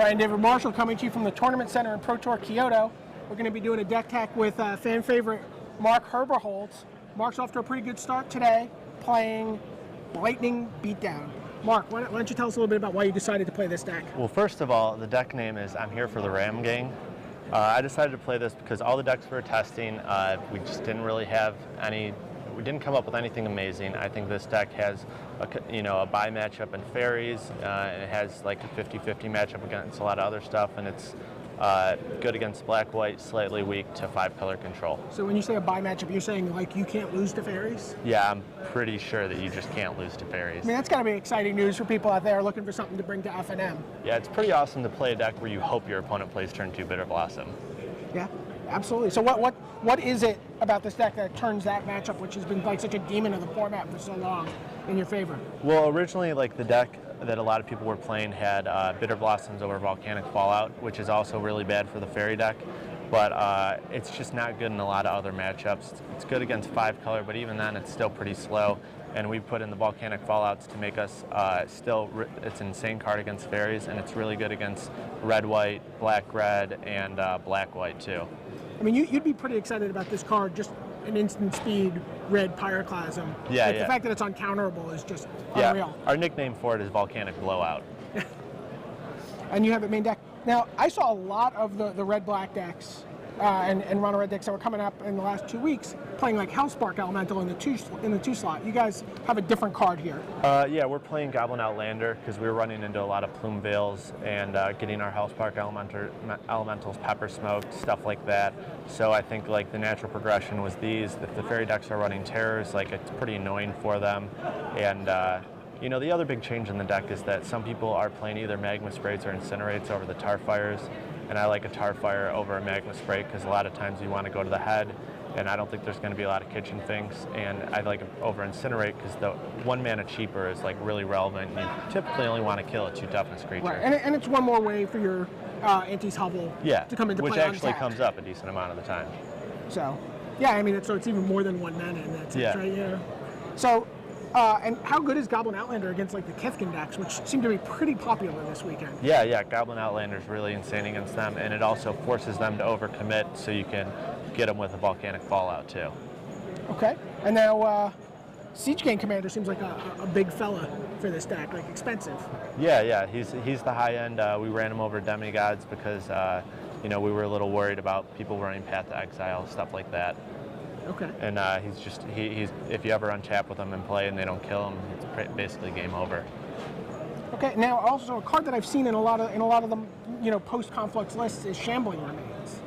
Brian David Marshall coming to you from the Tournament Center in Pro Tour Kyoto. We're going to be doing a deck tech with fan favorite Mark Herberholz. Mark's off to a pretty good start today, playing Blightning Beatdown. Mark, why don't you tell us a little bit about why you decided to play this deck? Well, first of all, the deck name is I'm Here for the Ram-Gang. I decided to play this because all the decks we were testing, we just didn't really have any. We didn't come up with anything amazing. I think this deck has a buy matchup in fairies, and it has like a 50-50 matchup against a lot of other stuff, and it's good against black-white, slightly weak to 5-color control. So when you say a buy matchup, you're saying like you can't lose to fairies? Yeah, I'm pretty sure that you just can't lose to fairies. I mean, that's got to be exciting news for people out there looking for something to bring to F&M. Yeah, it's pretty awesome to play a deck where you hope your opponent plays turn 2 Bitter Blossom. Yeah, absolutely. So what is it about this deck that turns that matchup, which has been like such a demon of the format for so long, in your favor? Well, originally, like the deck that a lot of people were playing had Bitter Blossoms over Volcanic Fallout, which is also really bad for the fairy deck, but it's just not good in a lot of other matchups. It's good against 5-color, but even then it's still pretty slow, and we put in the Volcanic Fallouts to make us it's an insane card against fairies, and it's really good against red-white, black-red, and black-white too. I mean, you'd be pretty excited about this card, just an instant speed red Pyroclasm. Yeah, like, yeah. The fact that it's uncounterable is just unreal. Our nickname for it is Volcanic Blowout. And you have it main deck. Now, I saw a lot of the red-black decks and Mono Red decks that were coming up in the last 2 weeks playing like Hellspark Elemental in the two slot. You guys have a different card here. Yeah, we're playing Goblin Outlander because we were running into a lot of Plume Veils and getting our Hellspark Elementals pepper smoked, stuff like that. So I think like the natural progression was these. If the fairy decks are running Terrors, like it's pretty annoying for them. And the other big change in the deck is that some people are playing either Magma Sprays or Incinerates over the Tarfires. And I like a Tarfire over a Magma Spray because a lot of times you want to go to the head, and I don't think there's going to be a lot of kitchen things. And I like it over Incinerate because the 1 mana cheaper is like really relevant. You typically only want to kill a 2 toughness creature. Right, and it's one more way for your Auntie's Hovel to come into play. Which actually untapped. comes up a decent amount of the time. So, yeah, I mean, it's even more than 1 mana in that sense, yeah. right? Yeah. So, and how good is Goblin Outlander against like the Kithkin decks, which seem to be pretty popular this weekend? Yeah, Goblin Outlander is really insane against them, and it also forces them to overcommit, so you can get them with a Volcanic Fallout too. Okay, and now Siege Gang Commander seems like a big fella for this deck, like expensive. Yeah, he's the high end. We ran him over Demigods because we were a little worried about people running Path to Exile, stuff like that. Okay. And he's if you ever untap with him and play and they don't kill him, it's basically game over. Okay. Now, also a card that I've seen in a lot of the post-conflux lists is Shambling Remains.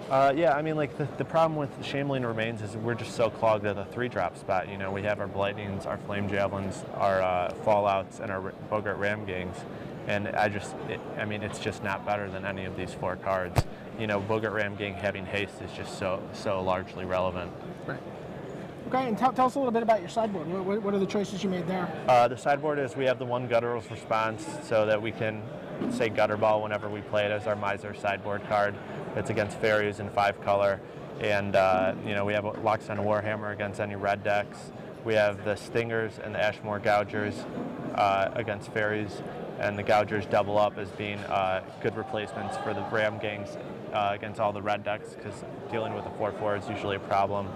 Yeah, I mean, like the problem with Shambling Remains is we're just so clogged at the 3-drop spot. We have our Blightnings, our Flame Javelins, our Fallouts, and our Boggart Ram-Gangs, and it's just not better than any of these 4 cards. Boggart Ram-Gang having haste is just so largely relevant. Right. Okay, and tell us a little bit about your sideboard. What are the choices you made there? The sideboard is we have the 1 Guttural Response so that we can say Gutter Ball whenever we play it as our Miser sideboard card. It's against fairies in 5-color. And we have a Loxodon Warhammer against any red decks. We have the Stingers and the Ashenmoor Gougers against fairies. And the Gougers double up as being good replacements for the Ram-Gangs against all the red decks, because dealing with the 4/4 is usually a problem.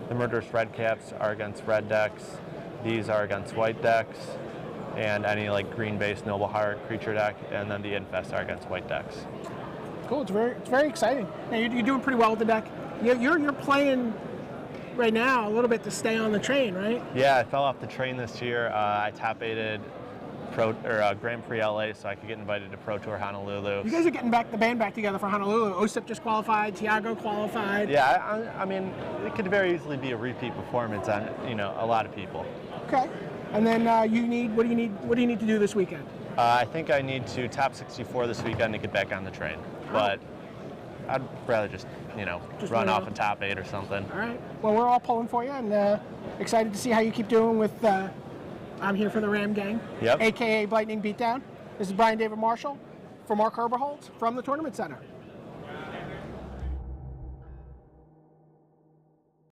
The Murderous Redcaps are against red decks. These are against white decks, and any like green-based Noble Heart creature deck, and then the Infest are against white decks. Cool. It's very exciting. Now, you're doing pretty well with the deck. You're playing right now a little bit to stay on the train, right? Yeah, I fell off the train this year. I top-8'd Grand Prix LA so I could get invited to Pro Tour Honolulu. You guys are getting the band back together for Honolulu. Osip just qualified, Tiago qualified. Yeah, I mean, it could very easily be a repeat performance on a lot of people. Okay, and then what do you need to do this weekend? I think I need to top 64 this weekend to get back on the train, but I'd rather just run off a top 8 or something. All right. Well, we're all pulling for you, and excited to see how you keep doing with. I'm Here for the Ram-Gang, yep. a.k.a. Blightning Beatdown. This is Brian David Marshall for Mark Herberholz from the Tournament Center.